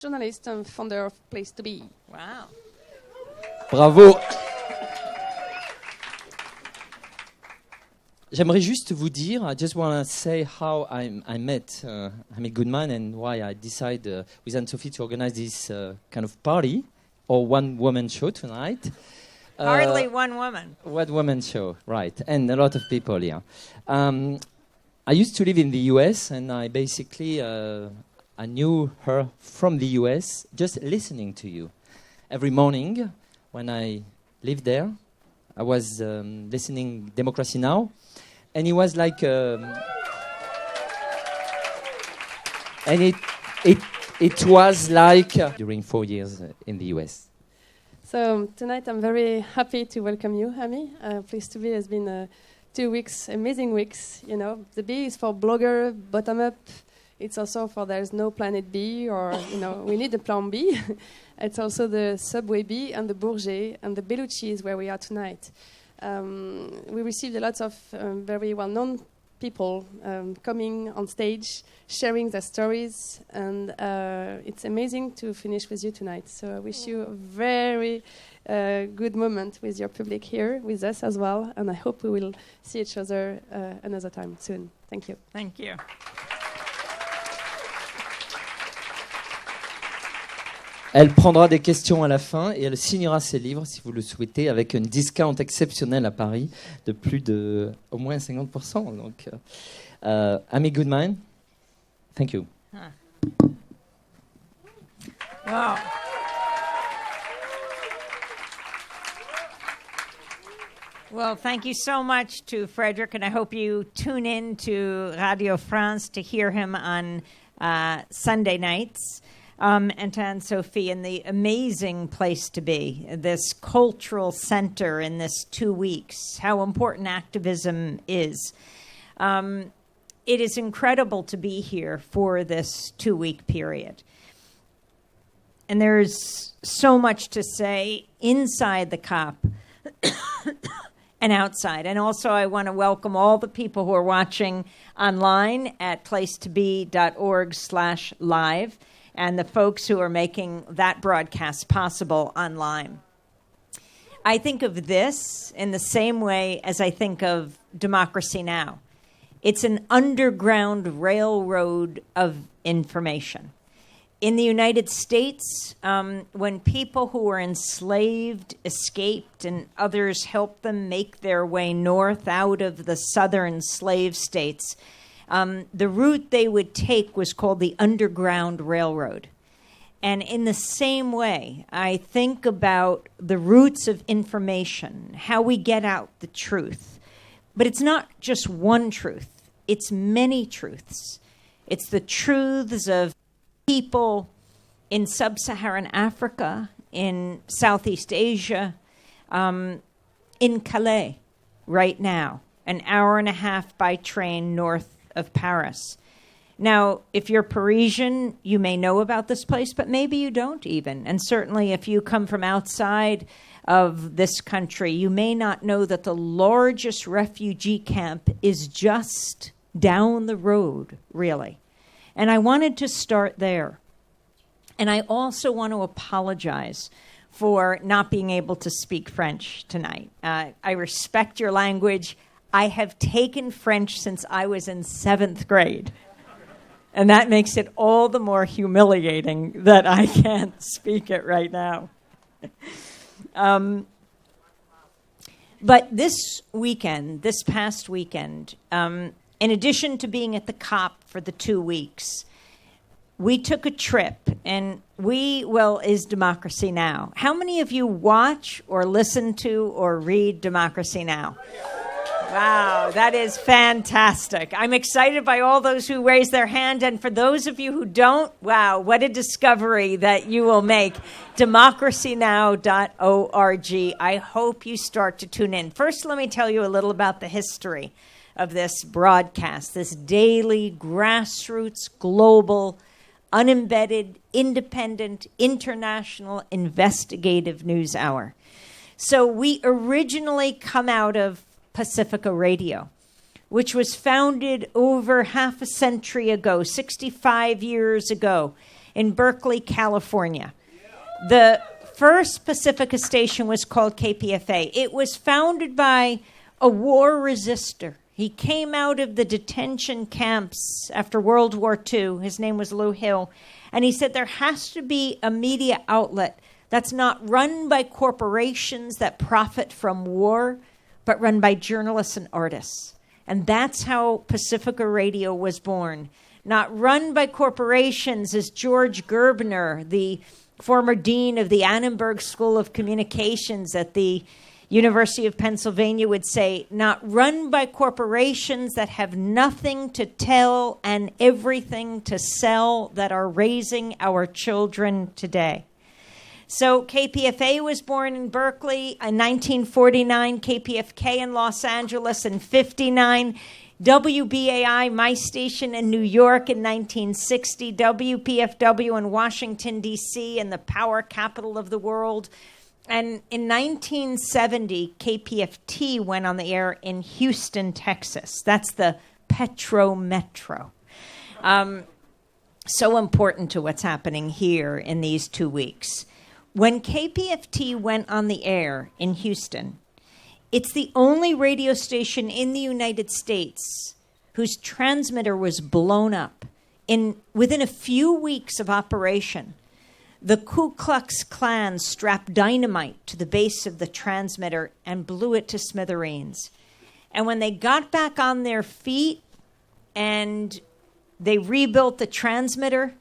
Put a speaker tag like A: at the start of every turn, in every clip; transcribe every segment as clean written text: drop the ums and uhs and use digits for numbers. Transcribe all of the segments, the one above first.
A: journalist and founder of Place to Be.
B: Wow.
C: Bravo. J'aimerais juste vous dire, I just want to say how I met Amy Goodman and why I decided with Anne-Sophie to organize this kind of party or one-woman show tonight.
B: Hardly one woman.
C: One-woman show, right. And a lot of people here. I used to live in the US and I basically, I knew her from the US just listening to you. Every morning when I lived there, I was listening Democracy Now! And it was like, and it was like during 4 years in the US.
A: So tonight I'm very happy to welcome you, Amy. Place to Be has been 2 weeks, amazing weeks. You know, the B is for blogger, bottom up. It's also for there's no planet B, or we need a plan B. It's also the Subway B and the Bourget and the Bellucci is where we are tonight. We received a lot of very well-known people coming on stage, sharing their stories, and it's amazing to finish with you tonight. So I wish you a very good moment with your public here, with us as well, and I hope we will see each other another time soon. Thank you.
B: Thank you.
C: Elle prendra des questions à la fin et elle signera ses livres, si vous le souhaitez, avec une discount exceptionnelle à Paris de plus de au moins 50%. Donc, Amy Goodman, thank you.
B: Wow. Well, thank you so much to Frederick, and I hope you tune in to Radio France to hear him on Sunday nights. And to Anne-Sophie, and the amazing Place to Be, this cultural center in this 2 weeks, how important activism is. It is incredible to be here for this 2-week period. And there's so much to say inside the COP and outside. And also I want to welcome all the people who are watching online at placetobe.org/live. And the folks who are making that broadcast possible online. I think of this in the same way as I think of Democracy Now! It's an underground railroad of information. In the United States, when people who were enslaved escaped and others helped them make their way north out of the southern slave states, the route they would take was called the Underground Railroad. And in the same way, I think about the routes of information, how we get out the truth. But it's not just one truth. It's many truths. It's the truths of people in sub-Saharan Africa, in Southeast Asia, in Calais right now, an hour and a half by train north of Paris. Now, if you're Parisian, you may know about this place, but maybe you don't even. And certainly if you come from outside of this country, you may not know that the largest refugee camp is just down the road, really. And I wanted to start there. And I also want to apologize for not being able to speak French tonight. I respect your language. I have taken French since I was in 7th grade. And that makes it all the more humiliating that I can't speak it right now. But this past weekend, in addition to being at the COP for the 2 weeks, we took a trip, and is Democracy Now! How many of you watch or listen to or read Democracy Now!? Wow, that is fantastic. I'm excited by all those who raise their hand. And for those of you who don't, wow, what a discovery that you will make. democracynow.org. I hope you start to tune in. First, let me tell you a little about the history of this broadcast, this daily, grassroots, global, unembedded, independent, international, investigative news hour. So we originally come out of Pacifica Radio, which was founded over half a century ago, 65 years ago. in Berkeley, California. The first Pacifica station was called KPFA. It was founded by a war resister. He came out of the detention camps after World War II. His name was Lou Hill. And he said there has to be a media outlet that's not run by corporations that profit from war, but run by journalists and artists. And that's how Pacifica Radio was born. Not run by corporations, as George Gerbner, the former dean of the Annenberg School of Communications at the University of Pennsylvania, would say, not run by corporations that have nothing to tell and everything to sell, that are raising our children today. So KPFA was born in Berkeley in 1949, KPFK in Los Angeles in 59, WBAI, my station in New York in 1960, WPFW in Washington, D.C., and the power capital of the world. And in 1970, KPFT went on the air in Houston, Texas. That's the Petro Metro. So important to what's happening here in these 2 weeks. When KPFT went on the air in Houston, it's the only radio station in the United States whose transmitter was blown up. Within a few weeks of operation, the Ku Klux Klan strapped dynamite to the base of the transmitter and blew it to smithereens. And when they got back on their feet and they rebuilt the transmitter,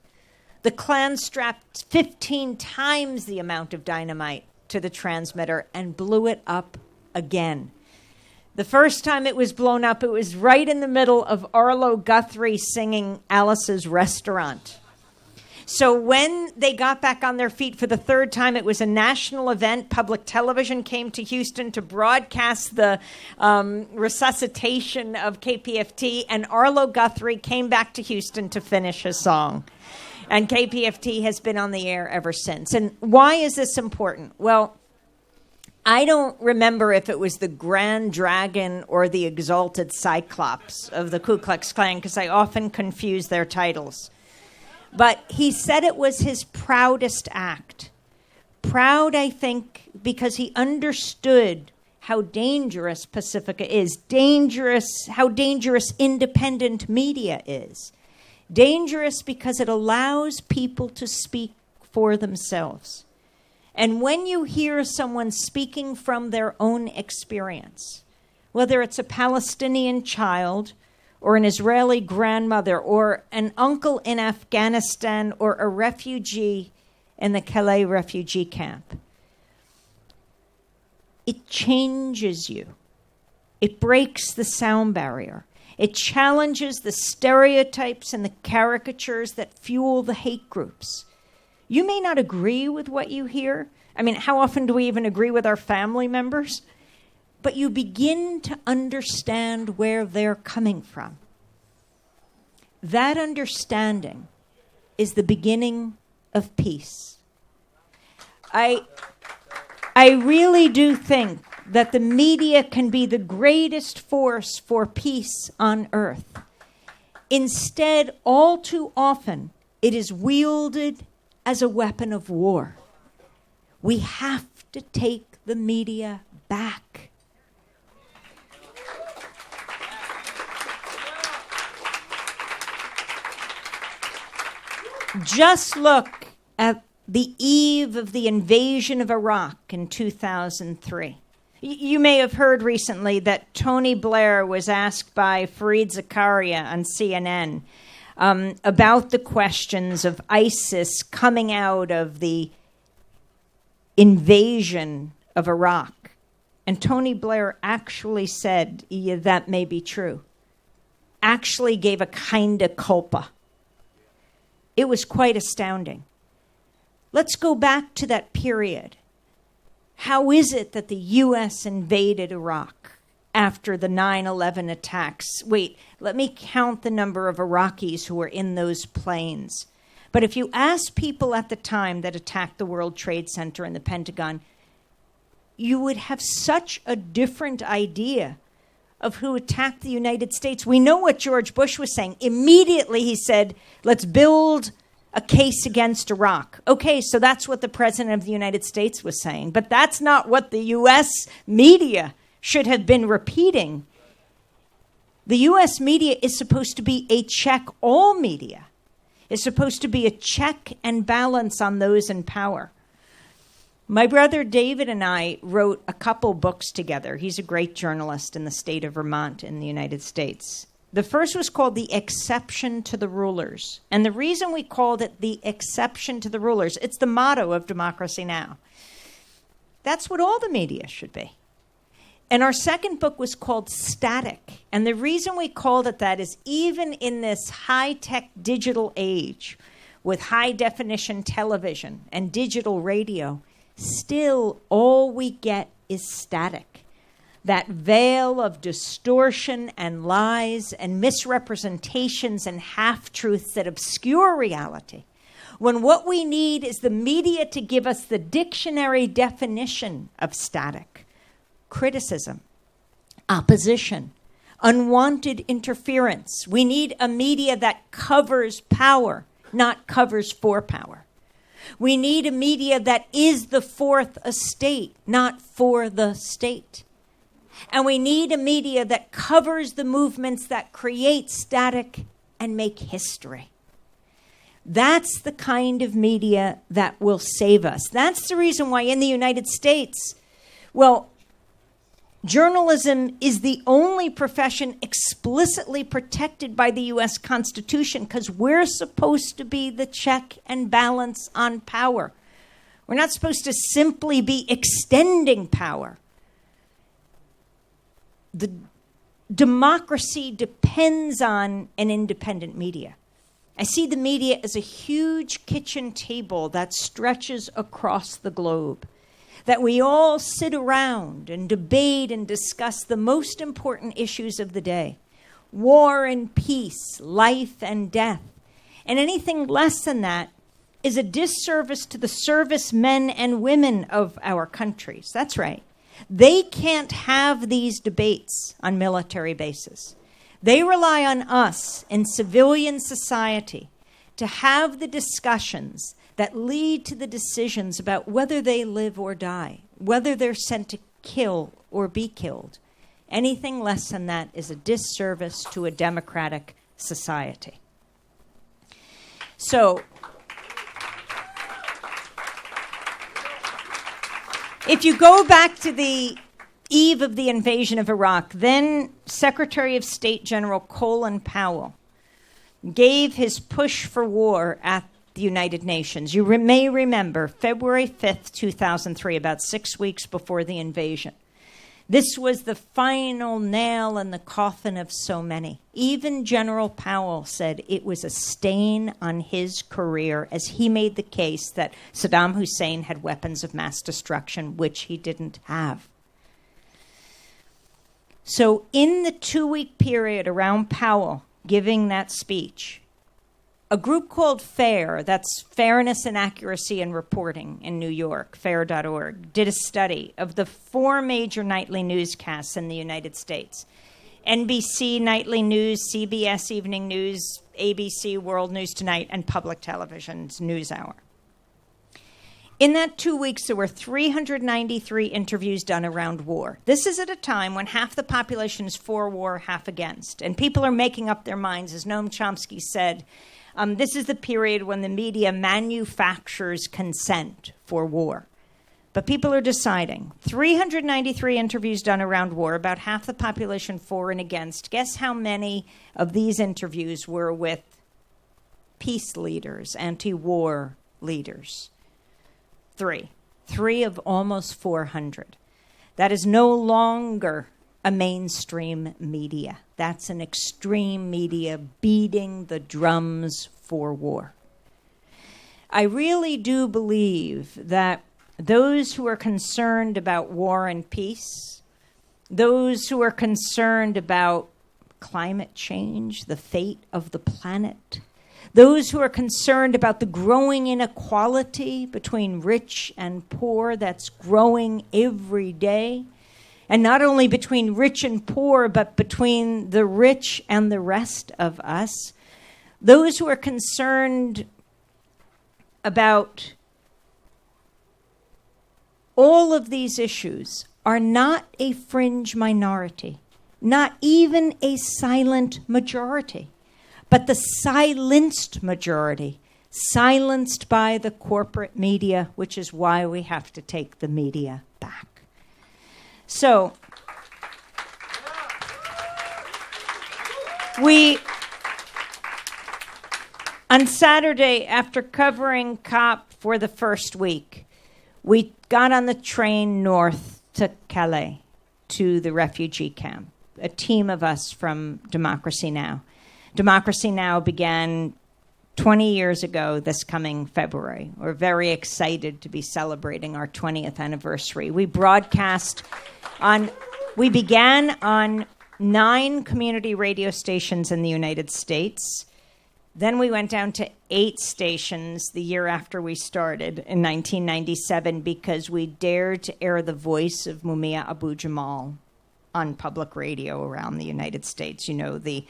B: the Klan strapped 15 times the amount of dynamite to the transmitter and blew it up again. The first time it was blown up, it was right in the middle of Arlo Guthrie singing Alice's Restaurant. So when they got back on their feet for the third time, it was a national event. Public television came to Houston to broadcast the resuscitation of KPFT, and Arlo Guthrie came back to Houston to finish his song. And KPFT has been on the air ever since. And why is this important? Well, I don't remember if it was the Grand Dragon or the Exalted Cyclops of the Ku Klux Klan, because I often confuse their titles. But he said it was his proudest act. Proud, I think, because he understood how dangerous Pacifica is, how dangerous independent media is. Dangerous because it allows people to speak for themselves. And when you hear someone speaking from their own experience, whether it's a Palestinian child or an Israeli grandmother or an uncle in Afghanistan or a refugee in the Calais refugee camp, it changes you. It breaks the sound barrier. It challenges the stereotypes and the caricatures that fuel the hate groups. You may not agree with what you hear. I mean, how often do we even agree with our family members? But you begin to understand where they're coming from. That understanding is the beginning of peace. I really do think that the media can be the greatest force for peace on earth. Instead, all too often, it is wielded as a weapon of war. We have to take the media back. Just look at the eve of the invasion of Iraq in 2003. You may have heard recently that Tony Blair was asked by Fareed Zakaria on CNN about the questions of ISIS coming out of the invasion of Iraq. And Tony Blair actually said, yeah, that may be true. Actually gave a kind of culpa. It was quite astounding. Let's go back to that period. How is it that the U.S. invaded Iraq after the 9/11 attacks? Wait, let me count the number of Iraqis who were in those planes. But if you ask people at the time that attacked the World Trade Center and the Pentagon, you would have such a different idea of who attacked the United States. We know what George Bush was saying. Immediately he said, let's build a case against Iraq. Okay, so that's what the President of the United States was saying, but that's not what the U.S. media should have been repeating. The U.S. media is supposed to be a check. All media is supposed to be a check and balance on those in power. My brother David and I wrote a couple books together. He's a great journalist in the state of Vermont in the United States. The first was called The Exception to the Rulers. And the reason we called it The Exception to the Rulers, it's the motto of Democracy Now! That's what all the media should be. And our second book was called Static. And the reason we called it that is even in this high-tech digital age with high-definition television and digital radio, still all we get is static. That veil of distortion and lies and misrepresentations and half-truths that obscure reality. When what we need is the media to give us the dictionary definition of static. Criticism, opposition, unwanted interference. We need a media that covers power, not covers for power. We need a media that is the fourth estate, not for the state. And we need a media that covers the movements that create static and make history. That's the kind of media that will save us. That's the reason why in the United States, journalism is the only profession explicitly protected by the U.S. Constitution because we're supposed to be the check and balance on power. We're not supposed to simply be extending power. The democracy depends on an independent media. I see the media as a huge kitchen table that stretches across the globe, that we all sit around and debate and discuss the most important issues of the day: war and peace, life and death. And anything less than that is a disservice to the servicemen and women of our countries. That's right. They can't have these debates on military bases. They rely on us in civilian society to have the discussions that lead to the decisions about whether they live or die, whether they're sent to kill or be killed. Anything less than that is a disservice to a democratic society. So, if you go back to the eve of the invasion of Iraq, then Secretary of State General Colin Powell gave his push for war at the United Nations. You may remember February 5th, 2003, about 6 weeks before the invasion. This was the final nail in the coffin of so many. Even General Powell said it was a stain on his career as he made the case that Saddam Hussein had weapons of mass destruction, which he didn't have. So in the 2-week period around Powell giving that speech, a group called FAIR, that's Fairness and Accuracy in Reporting in New York, FAIR.org, did a study of the 4 major nightly newscasts in the United States: NBC Nightly News, CBS Evening News, ABC World News Tonight, and Public Television's NewsHour. In that 2 weeks, there were 393 interviews done around war. This is at a time when half the population is for war, half against. And people are making up their minds. As Noam Chomsky said, this is the period when the media manufactures consent for war. But people are deciding. 393 interviews done around war, about half the population for and against. Guess how many of these interviews were with peace leaders, anti-war leaders? 3 of almost 400. That is no longer a mainstream media. That's an extreme media beating the drums for war. I really do believe that those who are concerned about war and peace, those who are concerned about climate change, the fate of the planet, those who are concerned about the growing inequality between rich and poor that's growing every day, and not only between rich and poor, but between the rich and the rest of us, those who are concerned about all of these issues are not a fringe minority, not even a silent majority, but the silenced majority, silenced by the corporate media, which is why we have to take the media back. So, on Saturday, after covering COP for the first week, we got on the train north to Calais, to the refugee camp, a team of us from Democracy Now! Democracy Now! Began 20 years ago this coming February. We're very excited to be celebrating our 20th anniversary. We began on 9 community radio stations in the United States. Then we went down to 8 stations the year after we started in 1997 because we dared to air the voice of Mumia Abu-Jamal on public radio around the United States. You know, the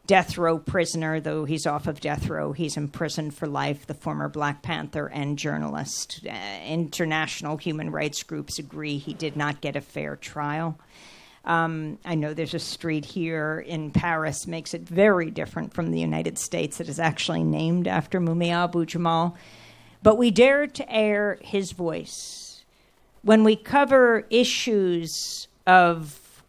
B: death row prisoner, though he's off of death row, he's imprisoned for life, the former Black Panther and journalist. International human rights groups agree he did not get a fair trial. I know there's a street here in Paris, makes it very different from the United States, that is actually named after Mumia Abu-Jamal. But we dared to air his voice. When we cover issues of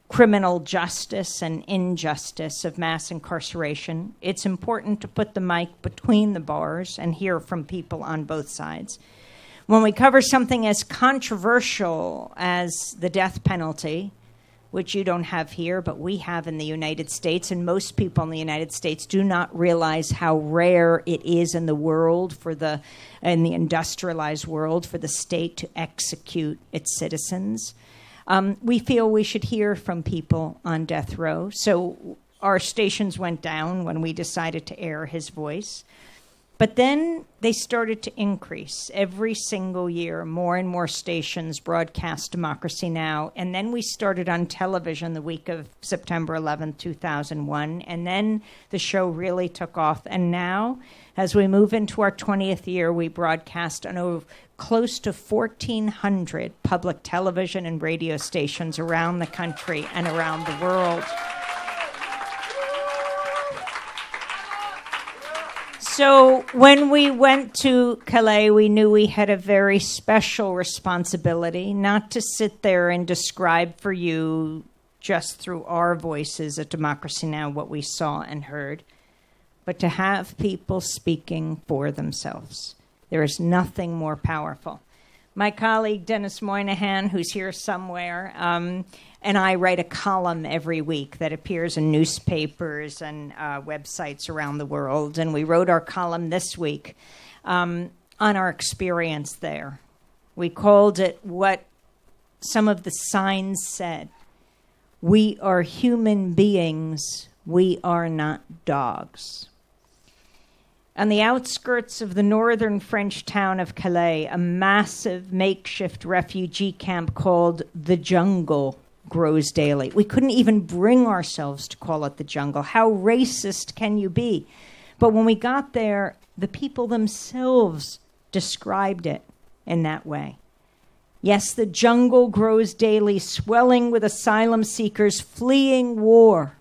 B: criminal justice and injustice, of mass incarceration, it's important to put the mic between the bars and hear from people on both sides. When we cover something as controversial as the death penalty, which you don't have here, but we have in the United States, and most people in the United States do not realize how rare it is in the world, in the industrialized world, for the state to execute its citizens. We feel we should hear from people on death row. So our stations went down when we decided to air his voice. But then they started to increase. Every single year, more and more stations broadcast Democracy Now! And then we started on television the week of September 11th, 2001. And then the show really took off. And now, as we move into our 20th year, we broadcast on close to 1,400 public television and radio stations around the country and around the world. So when we went to Calais, we knew we had a very special responsibility, not to sit there and describe for you just through our voices at Democracy Now! What we saw and heard, but to have people speaking for themselves. There is nothing more powerful. My colleague, Dennis Moynihan, who's here somewhere, and I write a column every week that appears in newspapers and websites around the world. And we wrote our column this week on our experience there. We called it what some of the signs said. We are human beings. We are not dogs. On the outskirts of the northern French town of Calais, a massive makeshift refugee camp called the Jungle grows daily. We couldn't even bring ourselves to call it the jungle. How racist can you be? But when we got there, the people themselves described it in that way. Yes, the jungle grows daily, swelling with asylum seekers fleeing war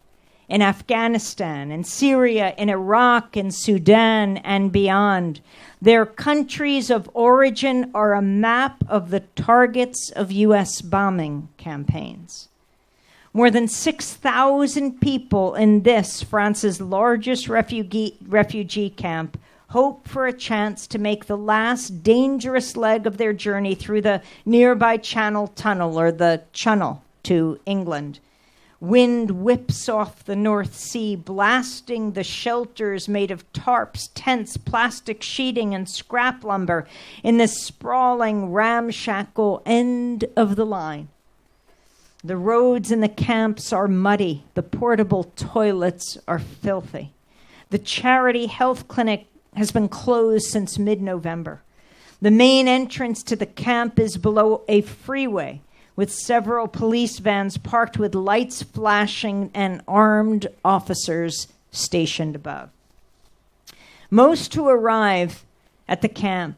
B: in Afghanistan, in Syria, in Iraq, in Sudan, and beyond. Their countries of origin are a map of the targets of U.S. bombing campaigns. More than 6,000 people in this, France's largest refugee camp, hope for a chance to make the last dangerous leg of their journey through the nearby Channel Tunnel, or the Channel, to England. Wind whips off the North Sea, blasting the shelters made of tarps, tents, plastic sheeting, and scrap lumber in the sprawling, ramshackle end of the line. The roads in the camps are muddy. The portable toilets are filthy. The charity health clinic has been closed since mid-November. The main entrance to the camp is below a freeway, with several police vans parked with lights flashing and armed officers stationed above. Most who arrive at the camp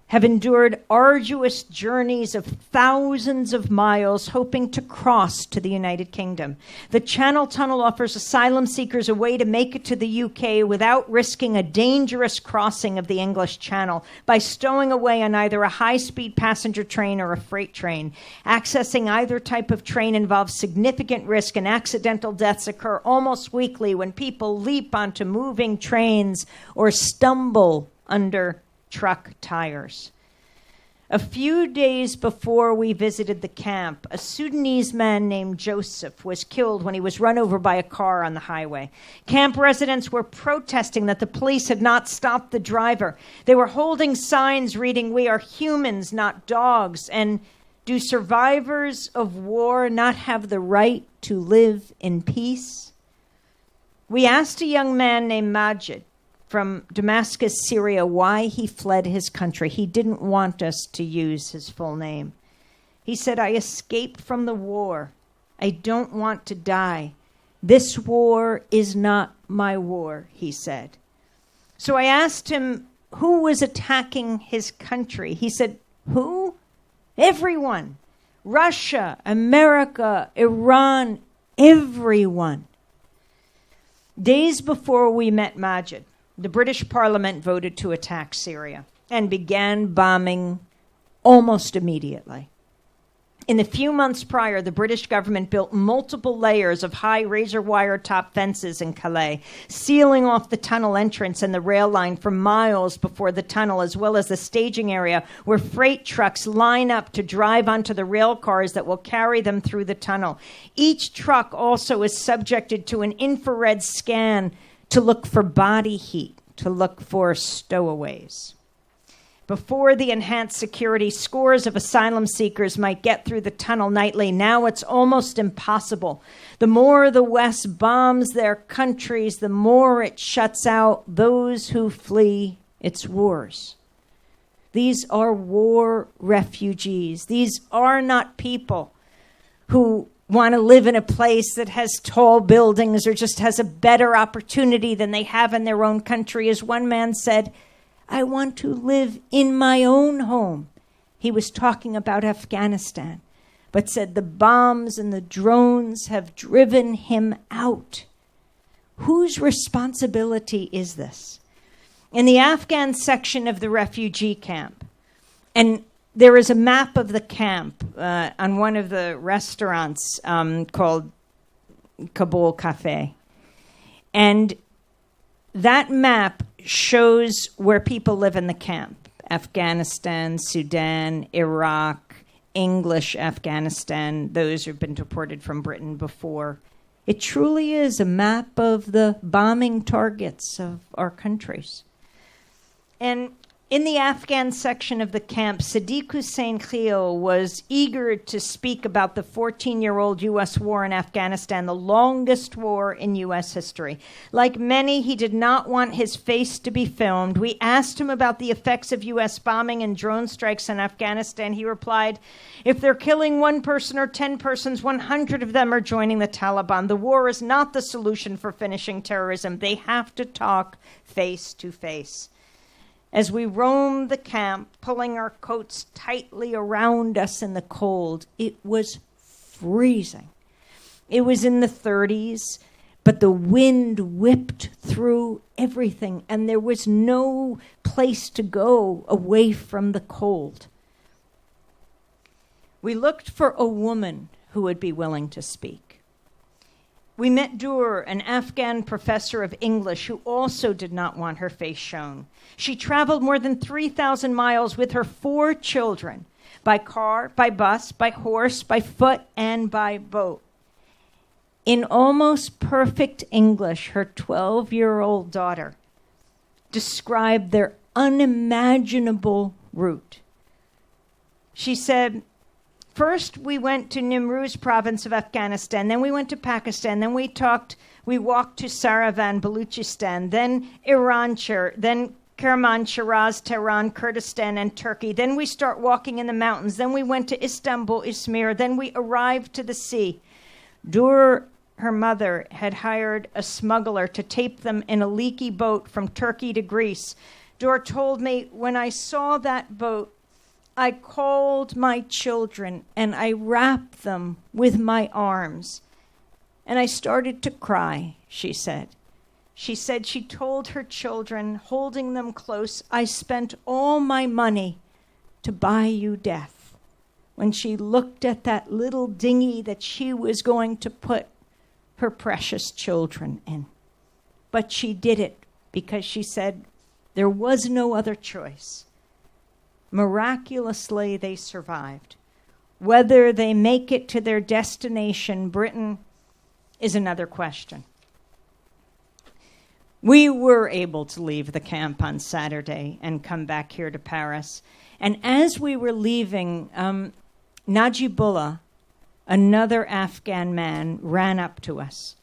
B: have endured arduous journeys of thousands of miles hoping to cross to the United Kingdom. The Channel Tunnel offers asylum seekers a way to make it to the UK without risking a dangerous crossing of the English Channel by stowing away on either a high-speed passenger train or a freight train. Accessing either type of train involves significant risk, and accidental deaths occur almost weekly when people leap onto moving trains or stumble under truck tires. A few days before we visited the camp, a Sudanese man named Joseph was killed when he was run over by a car on the highway. Camp residents were protesting that the police had not stopped the driver. They were holding signs reading, "We are humans, not dogs," and "Do survivors of war not have the right to live in peace?" We asked a young man named Majid from Damascus, Syria, why he fled his country. He didn't want us to use his full name. He said, "I escaped from the war. I don't want to die. This war is not my war," he said. So I asked him who was attacking his country. He said, "Who? Everyone. Russia, America, Iran, everyone." Days before we met Majid, the British Parliament voted to attack Syria and began bombing almost immediately. In the few months prior, the British government built multiple layers of high razor wire top fences in Calais, sealing off the tunnel entrance and the rail line for miles before the tunnel, as well as the staging area where freight trucks line up to drive onto the rail cars that will carry them through the tunnel. Each truck also is subjected to an infrared scan to look for body heat, to look for stowaways. Before the enhanced security, scores of asylum seekers might get through the tunnel nightly. Now it's almost impossible. The more the West bombs their countries, the more it shuts out those who flee its wars. These are war refugees. These are not people who want to live in a place that has tall buildings or just has a better opportunity than they have in their own country. As one man said, "I want to live in my own home." He was talking about Afghanistan, but said the bombs and the drones have driven him out. Whose responsibility is this? In the Afghan section of the refugee camp, and there is a map of the camp on one of the restaurants called Kabul Cafe. And that map shows where people live in the camp. Afghanistan, Sudan, Iraq, English Afghanistan, those who've been deported from Britain before. It truly is a map of the bombing targets of our countries. And in the Afghan section of the camp, Sadiq Hussein Khil was eager to speak about the 14-year-old U.S. war in Afghanistan, the longest war in U.S. history. Like many, he did not want his face to be filmed. We asked him about the effects of U.S. bombing and drone strikes in Afghanistan. He replied, "If they're killing one person or 10 persons, 100 of them are joining the Taliban. The war is not the solution for finishing terrorism. They have to talk face to face." As we roamed the camp, pulling our coats tightly around us in the cold, it was freezing. It was in the 30s, but the wind whipped through everything, and there was no place to go away from the cold. We looked for a woman who would be willing to speak. We met Dur, an Afghan professor of English who also did not want her face shown. She traveled more than 3,000 miles with her 4 children, by car, by bus, by horse, by foot, and by boat. In almost perfect English, her 12-year-old daughter described their unimaginable route. She said, "First, we went to Nimruz province of Afghanistan. Then we went to Pakistan. Then we walked to Saravan, Baluchistan. Then Iran, then Kerman, Shiraz, Tehran, Kurdistan, and Turkey. Then we start walking in the mountains. Then we went to Istanbul, Izmir. Then we arrived to the sea." Dur, her mother, had hired a smuggler to tape them in a leaky boat from Turkey to Greece Dor told me, when I saw that boat, I called my children and I wrapped them with my arms. And I started to cry, she said. She said she told her children, holding them close, I spent all my money to buy you death. When she looked at that little dinghy that she was going to put her precious children in. But she did it because she said there was no other choice. Miraculously, they survived. Whether they make it to their destination, Britain, is another question. We were able to leave the camp on Saturday and come back here to Paris. And as we were leaving, Najibullah, another Afghan man, ran up to us.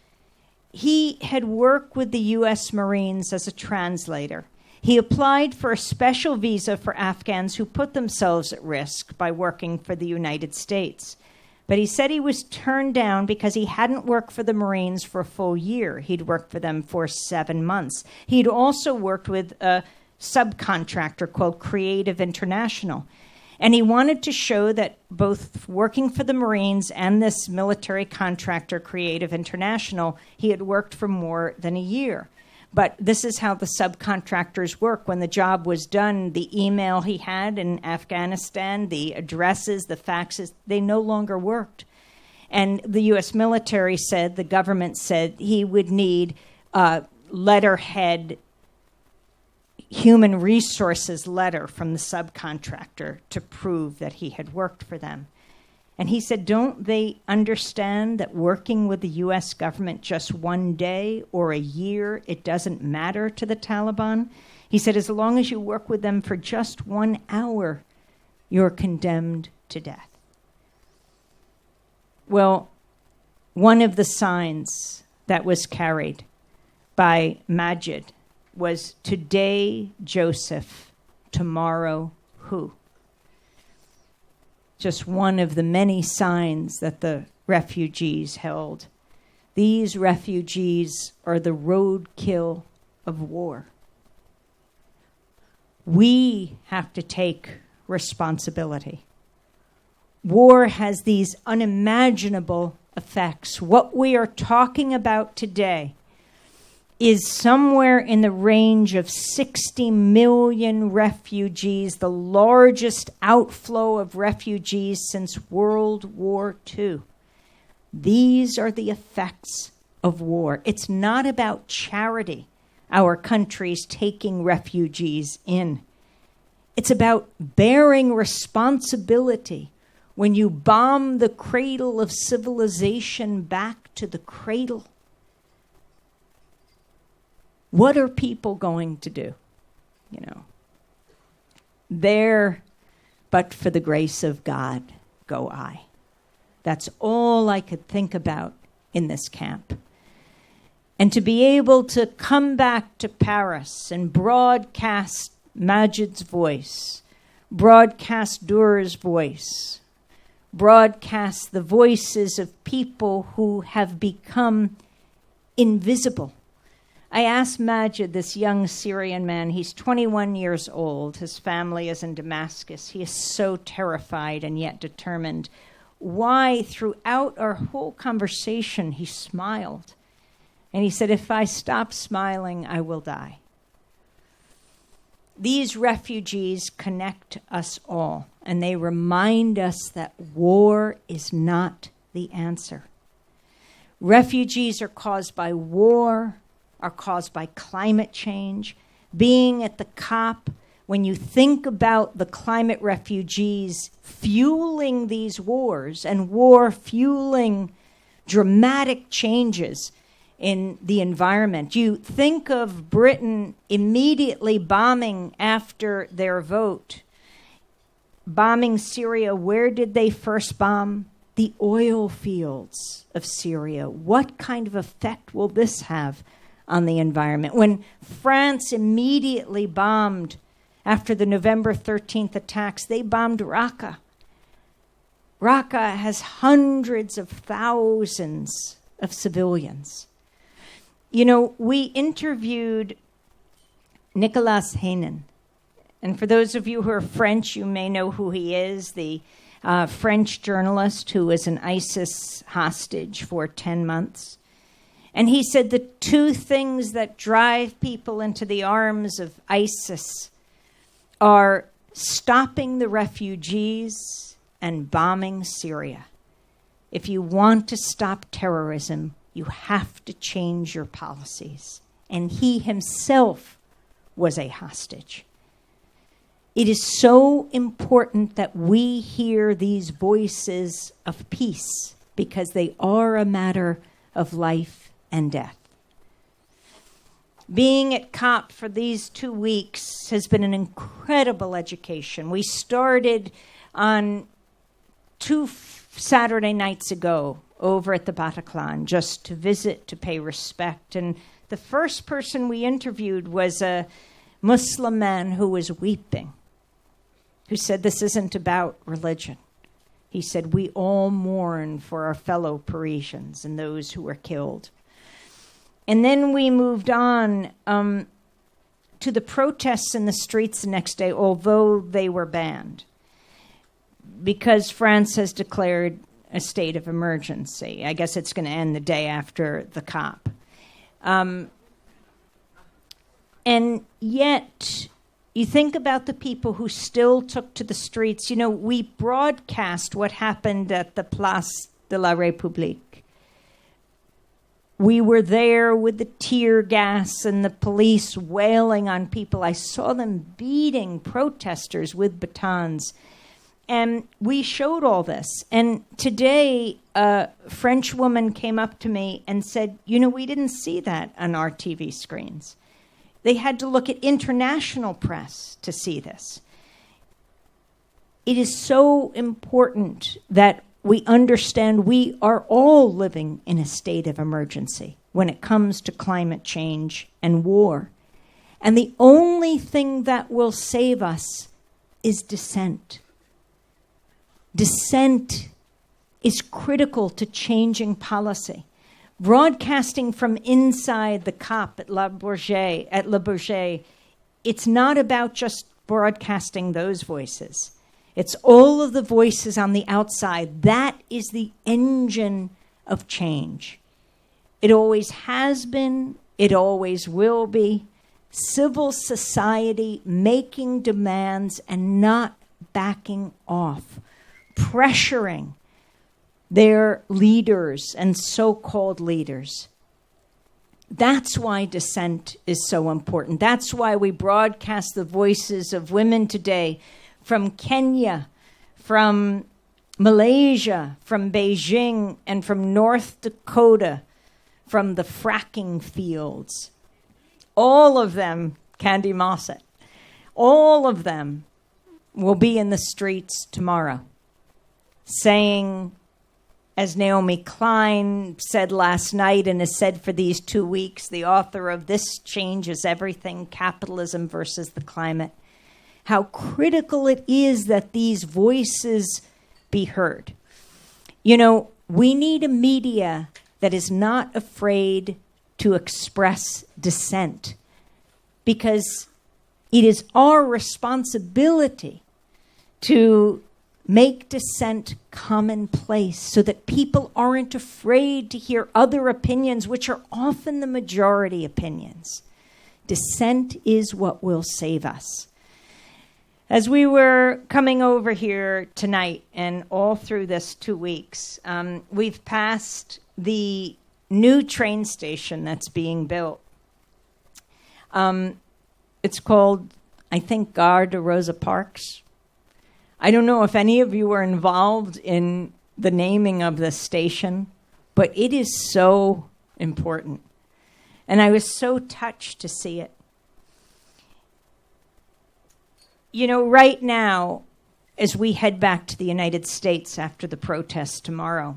B: He had worked with the U.S. Marines as a translator. He applied for a special visa for Afghans who put themselves at risk by working for the United States. But he said he was turned down because he hadn't worked for the Marines for a full year. He'd worked for them for 7 months. He'd also worked with a subcontractor called Creative International. And he wanted to show that both working for the Marines and this military contractor, Creative International, he had worked for more than a year. But this is how the subcontractors work. When the job was done, the email he had in Afghanistan, the addresses, the faxes, they no longer worked. And the U.S. military said, the government said, he would need a letterhead human resources letter from the subcontractor to prove that he had worked for them. And he said, don't they understand that working with the U.S. government just one day or a year, it doesn't matter to the Taliban? He said, as long as you work with them for just 1 hour, you're condemned to death. Well, one of the signs that was carried by Majid was, today, Joseph, tomorrow, who? Just one of the many signs that the refugees held. These refugees are the roadkill of war. We have to take responsibility. War has these unimaginable effects. What we are talking about today is somewhere in the range of 60 million refugees, the largest outflow of refugees since World War II. These are the effects of war. It's not about charity, our countries taking refugees in. It's about bearing responsibility when you bomb the cradle of civilization back to the cradle. What are people going to do? You know, there, but for the grace of God, go I. That's all I could think about in this camp. And to be able to come back to Paris and broadcast Majid's voice, broadcast Dur's voice, broadcast the voices of people who have become invisible. I asked Majid, this young Syrian man, he's 21 years old. His family is in Damascus. He is so terrified and yet determined. Why, throughout our whole conversation, he smiled. And he said, if I stop smiling, I will die. These refugees connect us all, and they remind us that war is not the answer. Refugees are caused by war, are caused by climate change. Being at the COP, when you think about the climate refugees fueling these wars and war fueling dramatic changes in the environment, you think of Britain immediately bombing after their vote, bombing Syria. Where did they first bomb? The oil fields of Syria. What kind of effect will this have on the environment? When France immediately bombed after the November 13th attacks, they bombed Raqqa. Raqqa has hundreds of thousands of civilians. You know, we interviewed Nicolas Haynen, And for those of you who are French, you may know who he is, the French journalist who was an ISIS hostage for 10 months. And he said the two things that drive people into the arms of ISIS are stopping the refugees and bombing Syria. If you want to stop terrorism, you have to change your policies. And he himself was a hostage. It is so important that we hear these voices of peace because they are a matter of life and death. Being at COP for these 2 weeks has been an incredible education. We started on 2 Saturday nights ago over at the Bataclan just to visit, to pay respect. And the first person we interviewed was a Muslim man who was weeping, who said, this isn't about religion. He said, we all mourn for our fellow Parisians and those who were killed. And then we moved on to the protests in the streets the next day, although they were banned, because France has declared a state of emergency. I guess it's going to end the day after the COP. And yet, you think about the people who still took to the streets. You know, we broadcast what happened at the Place de la République. We were there with the tear gas and the police wailing on people. I saw them beating protesters with batons. And we showed all this. And today, a French woman came up to me and said, you know, we didn't see that on our TV screens. They had to look at international press to see this. It is so important that we understand we are all living in a state of emergency when it comes to climate change and war. And the only thing that will save us is dissent. Dissent is critical to changing policy. Broadcasting from inside the COP at Le Bourget, it's not about just broadcasting those voices. It's all of the voices on the outside. That is the engine of change. It always has been. It always will be. Civil society making demands and not backing off, pressuring their leaders and so-called leaders. That's why dissent is so important. That's why we broadcast the voices of women today from Kenya, from Malaysia, from Beijing, and from North Dakota, from the fracking fields. All of them, Candy Mossett, all of them will be in the streets tomorrow saying, as Naomi Klein said last night and has said for these 2 weeks, the author of This Changes Everything, Capitalism versus the Climate, how critical it is that these voices be heard. You know, we need a media that is not afraid to express dissent, because it is our responsibility to make dissent commonplace so that people aren't afraid to hear other opinions, which are often the majority opinions. Dissent is what will save us. As we were coming over here tonight and all through this 2 weeks, we've passed the new train station that's being built. It's called, I think, Gare de Rosa Parks. I don't know if any of you were involved in the naming of this station, but it is so important. And I was so touched to see it. You know, right now, as we head back to the United States after the protests tomorrow,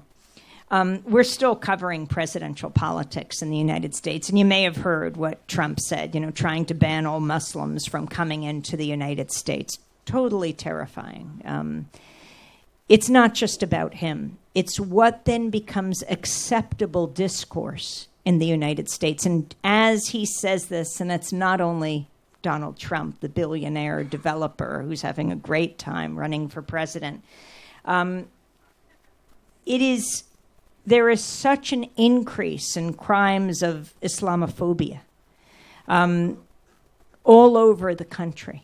B: we're still covering presidential politics in the United States. And you may have heard what Trump said, you know, trying to ban all Muslims from coming into the United States. Totally terrifying. It's not just about him. It's what then becomes acceptable discourse in the United States. And as he says this, and it's not only Donald Trump, the billionaire developer who's having a great time running for president. There is such an increase in crimes of Islamophobia all over the country.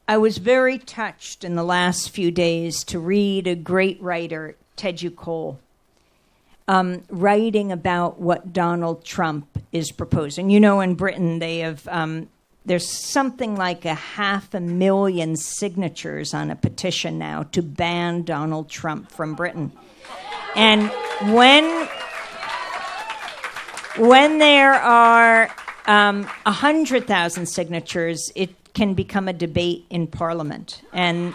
B: I was very touched in the last few days to read a great writer, Teju Cole, writing about what Donald Trump is proposing. You know, in Britain, they have there's something like 500,000 signatures on a petition now to ban Donald Trump from Britain. And when there are 100,000 signatures, it can become a debate in Parliament. And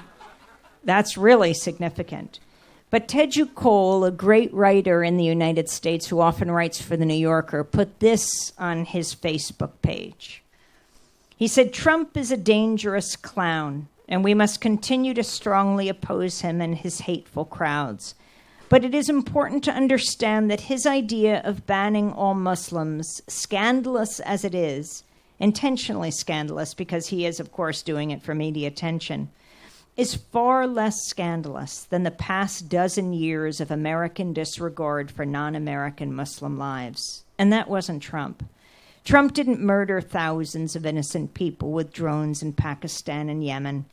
B: that's really significant. But Teju Cole, a great writer in the United States who often writes for The New Yorker, put this on his Facebook page. He said, "Trump is a dangerous clown, and we must continue to strongly oppose him and his hateful crowds. But it is important to understand that his idea of banning all Muslims, scandalous as it is, intentionally scandalous because he is, of course, doing it for media attention, is far less scandalous than the past dozen years of American disregard for non-American Muslim lives." And that wasn't Trump. Trump didn't murder thousands of innocent people with drones in Pakistan and Yemen.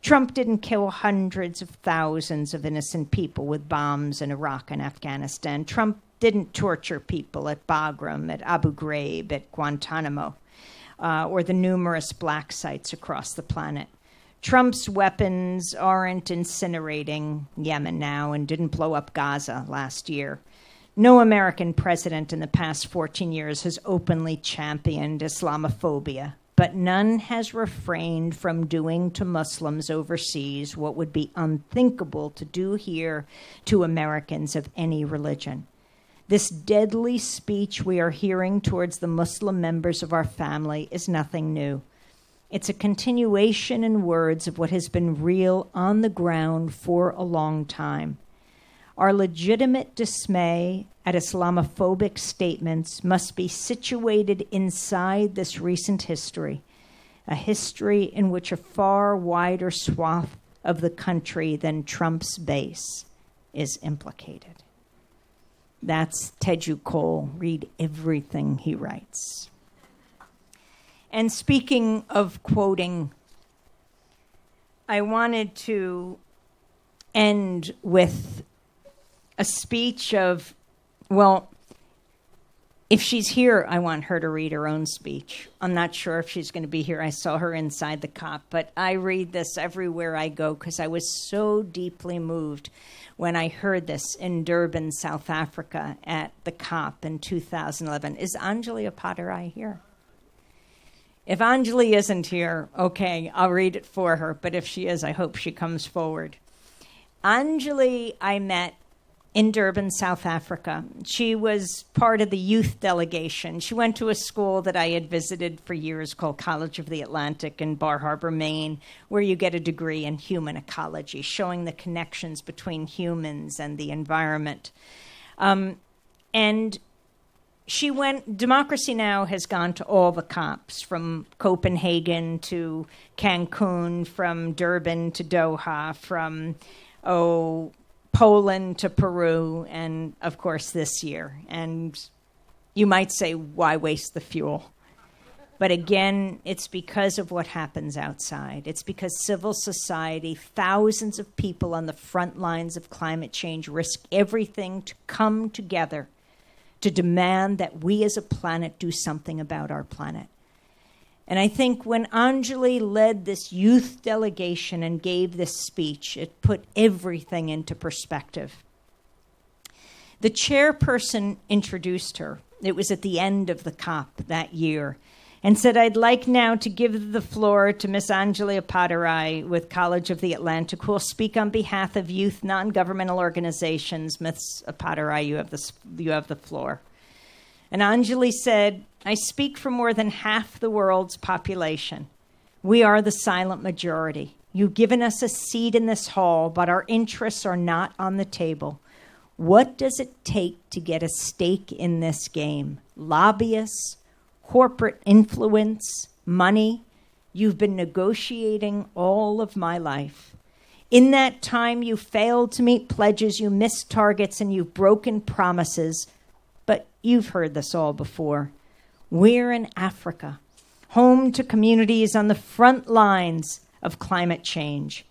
B: Trump didn't kill hundreds of thousands of innocent people with bombs in Iraq and Afghanistan. Trump didn't torture people at Bagram, at Abu Ghraib, at Guantanamo, or the numerous black sites across the planet. Trump's weapons aren't incinerating Yemen now and didn't blow up Gaza last year. No American president in the past 14 years has openly championed Islamophobia, but none has refrained from doing to Muslims overseas what would be unthinkable to do here to Americans of any religion. This deadly speech we are hearing towards the Muslim members of our family is nothing new. It's a continuation in words of what has been real on the ground for a long time. Our legitimate dismay at Islamophobic statements must be situated inside this recent history, a history in which a far wider swath of the country than Trump's base is implicated. That's Teju Cole. Read everything he writes. And speaking of quoting, I wanted to end with a speech of, well, if she's here, I want her to read her own speech. I'm not sure if she's going to be here. I saw her inside the COP, but I read this everywhere I go because I was so deeply moved when I heard this in Durban, South Africa at the COP in 2011. Is Anjali Apadarai here? If Anjali isn't here, okay, I'll read it for her. But if she is, I hope she comes forward. Anjali, I met in Durban, South Africa. She was part of the youth delegation. She went to a school that I had visited for years called College of the Atlantic in Bar Harbor, Maine, where you get a degree in human ecology, showing the connections between humans and the environment. And she went, Democracy Now! Has gone to all the COPs, from Copenhagen to Cancun, from Durban to Doha, from, Poland to Peru, and of course this year. And you might say, why waste the fuel? But again, it's because of what happens outside. It's because civil society, thousands of people on the front lines of climate change, risk everything to come together to demand that we as a planet do something about our planet. And I think when Anjali led this youth delegation and gave this speech, it put everything into perspective. The chairperson introduced her. It was at the end of the COP that year, and said, "I'd like now to give the floor to Miss Anjali Apadarai with College of the Atlantic, who will speak on behalf of youth non-governmental organizations." Miss Apadarai, you have the floor. And Anjali said, "I speak for more than half the world's population. We are the silent majority. You've given us a seat in this hall, but our interests are not on the table. What does it take to get a stake in this game? Lobbyists corporate influence, money. You've been negotiating all of my life. In that time, you failed to meet pledges, you missed targets, and you've broken promises. But you've heard this all before. We're in Africa, home to communities on the front lines of climate change.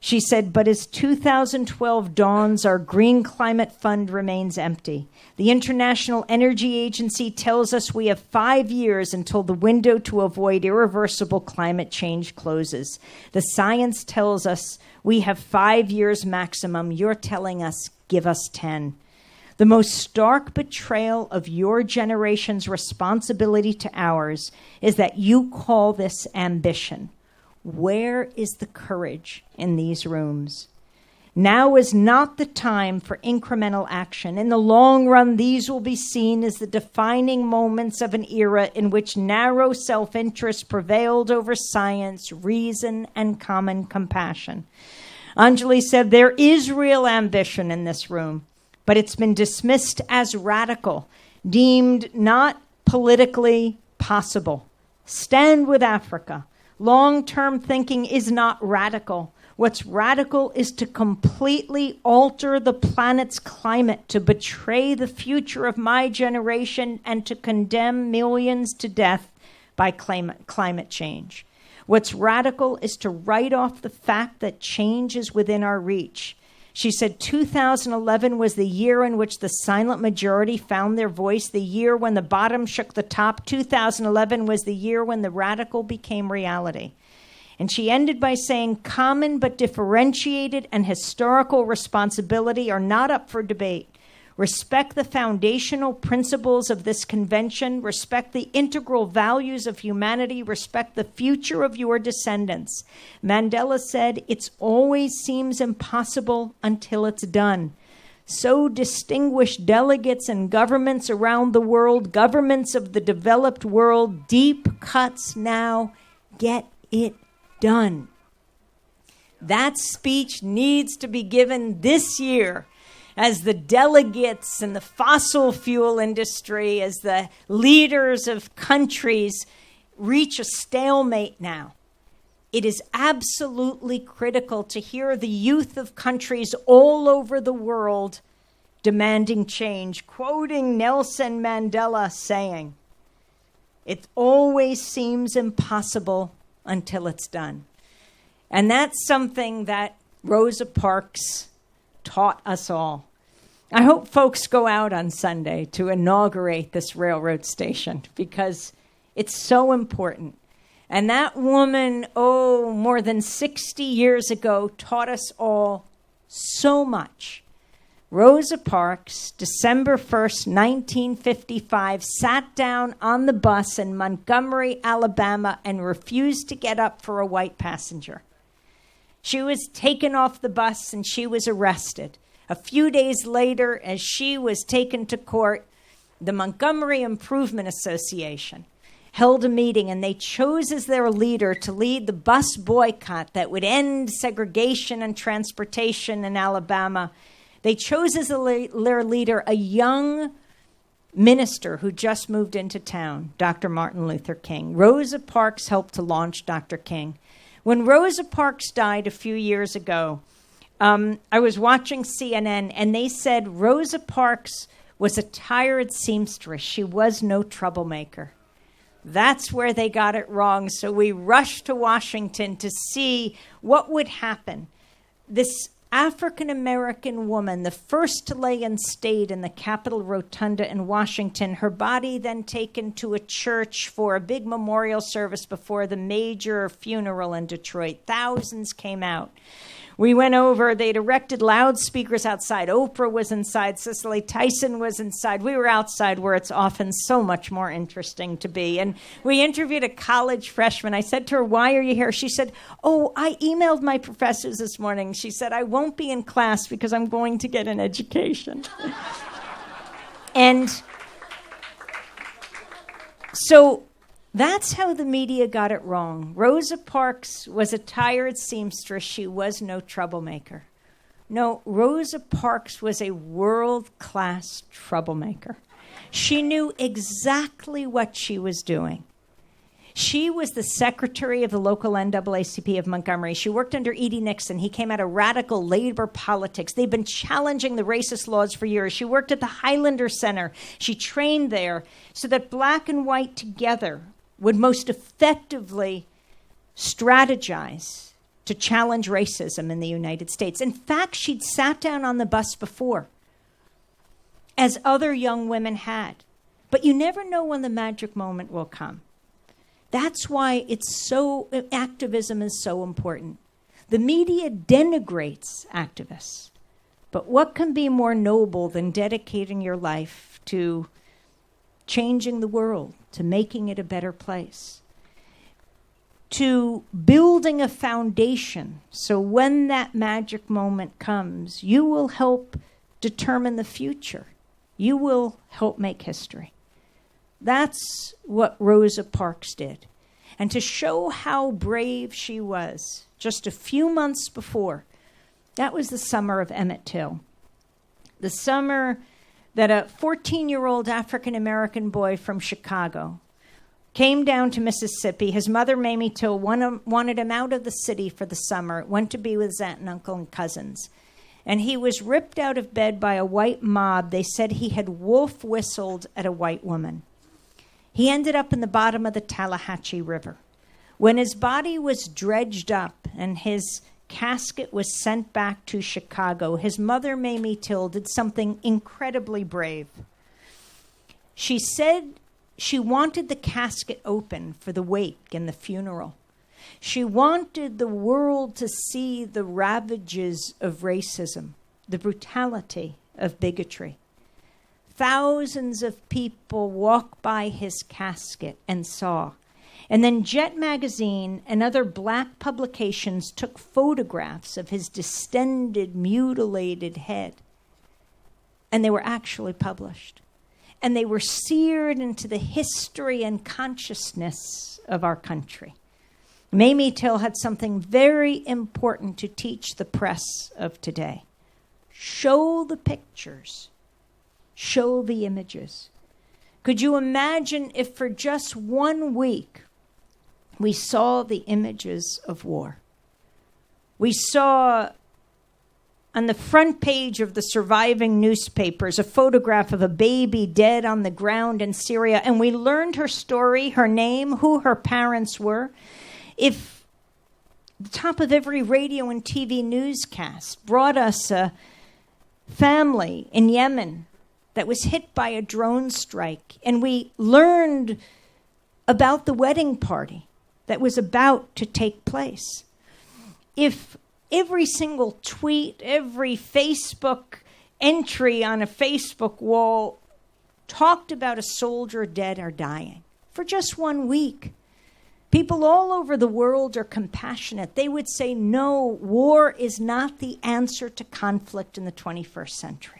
B: She said, but as 2012 dawns, our Green Climate Fund remains empty. The International Energy Agency tells us we have 5 years until the window to avoid irreversible climate change closes. The science tells us we have 5 years maximum. You're telling us, give us 10. The most stark betrayal of your generation's responsibility to ours is that you call this ambition. Where is the courage in these rooms? Now is not the time for incremental action. In the long run, these will be seen as the defining moments of an era in which narrow self-interest prevailed over science, reason, and common compassion. Anjali said, there is real ambition in this room, but it's been dismissed as radical, deemed not politically possible. Stand with Africa. Long-term thinking is not radical. What's radical is to completely alter the planet's climate, to betray the future of my generation, and to condemn millions to death by climate change. What's radical is to write off the fact that change is within our reach. She said 2011 was the year in which the silent majority found their voice, the year when the bottom shook the top. 2011 was the year when the radical became reality. And she ended by saying, common but differentiated and historical responsibility are not up for debate. Respect the foundational principles of this convention. Respect the integral values of humanity. Respect the future of your descendants. Mandela said, it always seems impossible until it's done. So distinguished delegates and governments around the world, governments of the developed world, deep cuts now, get it done. That speech needs to be given this year as the delegates in the fossil fuel industry, as the leaders of countries reach a stalemate now. It is absolutely critical to hear the youth of countries all over the world demanding change, quoting Nelson Mandela saying, it always seems impossible until it's done. And that's something that Rosa Parks taught us all. I hope folks go out on Sunday to inaugurate this railroad station because it's so important. And that woman, more than 60 years ago, taught us all so much. Rosa Parks, December 1st, 1955, sat down on the bus in Montgomery, Alabama, and refused to get up for a white passenger. She was taken off the bus and she was arrested. A few days later, as she was taken to court, the Montgomery Improvement Association held a meeting and they chose as their leader to lead the bus boycott that would end segregation and transportation in Alabama. They chose as their leader a young minister who just moved into town, Dr. Martin Luther King. Rosa Parks helped to launch Dr. King. When Rosa Parks died a few years ago, I was watching CNN, and they said Rosa Parks was a tired seamstress. She was no troublemaker. That's where they got it wrong. So we rushed to Washington to see what would happen. This African-American woman, the first to lay in state in the Capitol Rotunda in Washington, her body then taken to a church for a big memorial service before the major funeral in Detroit. Thousands came out. We went over, they'd erected loudspeakers outside. Oprah was inside, Cicely Tyson was inside. We were outside where it's often so much more interesting to be. And we interviewed a college freshman. I said to her, why are you here? She said, I emailed my professors this morning. She said, I won't be in class because I'm going to get an education. And so that's how the media got it wrong. Rosa Parks was a tired seamstress. She was no troublemaker. No, Rosa Parks was a world-class troublemaker. She knew exactly what she was doing. She was the secretary of the local NAACP of Montgomery. She worked under E.D. Nixon. He came out of radical labor politics. They've been challenging the racist laws for years. She worked at the Highlander Center. She trained there so that black and white together would most effectively strategize to challenge racism in the United States. In fact, she'd sat down on the bus before, as other young women had. But you never know when the magic moment will come. That's why activism is so important. The media denigrates activists. But what can be more noble than dedicating your life to changing the world, to making it a better place, to building a foundation so when that magic moment comes, you will help determine the future. You will help make history. That's what Rosa Parks did. And to show how brave she was, just a few months before, that was the summer of Emmett Till. The summer that a 14-year-old African-American boy from Chicago came down to Mississippi. His mother, Amy Till, wanted him out of the city for the summer, went to be with his aunt and uncle and cousins. And he was ripped out of bed by a white mob. They said he had wolf whistled at a white woman. He ended up in the bottom of the Tallahatchie River. When his body was dredged up and his casket was sent back to Chicago, his mother, Mamie Till, did something incredibly brave. She said she wanted the casket open for the wake and the funeral. She wanted the world to see the ravages of racism, the brutality of bigotry. Thousands of people walked by his casket and saw. And then Jet Magazine and other black publications took photographs of his distended, mutilated head. And they were actually published. And they were seared into the history and consciousness of our country. Mamie Till had something very important to teach the press of today. Show the pictures. Show the images. Could you imagine if for just 1 week we saw the images of war? We saw on the front page of the surviving newspapers a photograph of a baby dead on the ground in Syria, and we learned her story, her name, who her parents were. If the top of every radio and TV newscast brought us a family in Yemen that was hit by a drone strike, and we learned about the wedding party that was about to take place. If every single tweet, every Facebook entry on a Facebook wall talked about a soldier dead or dying for just 1 week, people all over the world are compassionate. They would say, no, war is not the answer to conflict in the 21st century.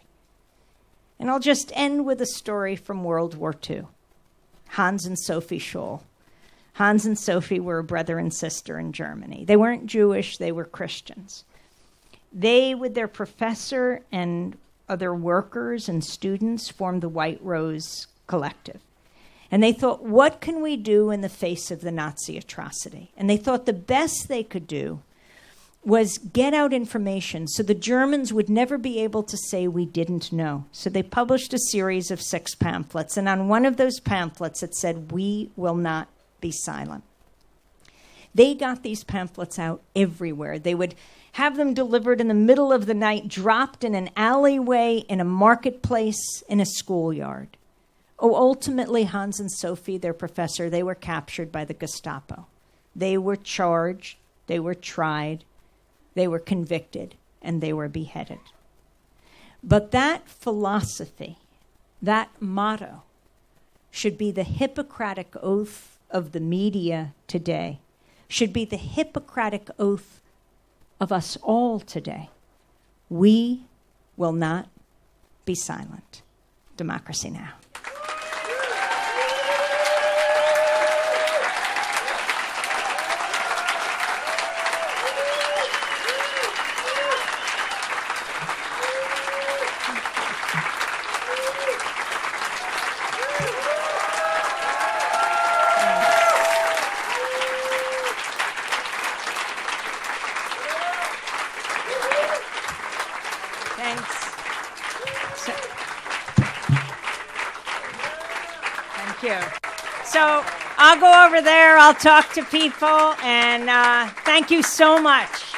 B: And I'll just end with a story from World War II. Hans and Sophie Scholl. Hans and Sophie were a brother and sister in Germany. They weren't Jewish, they were Christians. They, with their professor and other workers and students, formed the White Rose Collective. And they thought, what can we do in the face of the Nazi atrocity? And they thought the best they could do was get out information so the Germans would never be able to say we didn't know. So they published a series of 6 pamphlets. And on one of those pamphlets, it said, we will not be silent. They got these pamphlets out everywhere. They would have them delivered in the middle of the night, dropped in an alleyway, in a marketplace, in a schoolyard. Oh, ultimately, Hans and Sophie, their professor, they were captured by the Gestapo. They were charged, they were tried, they were convicted, and they were beheaded. But that philosophy, that motto, should be the Hippocratic oath of the media today, should be the Hippocratic oath of us all today. We will not be silent. Democracy Now! Thank you. So I'll go over there. I'll talk to people. And thank you so much.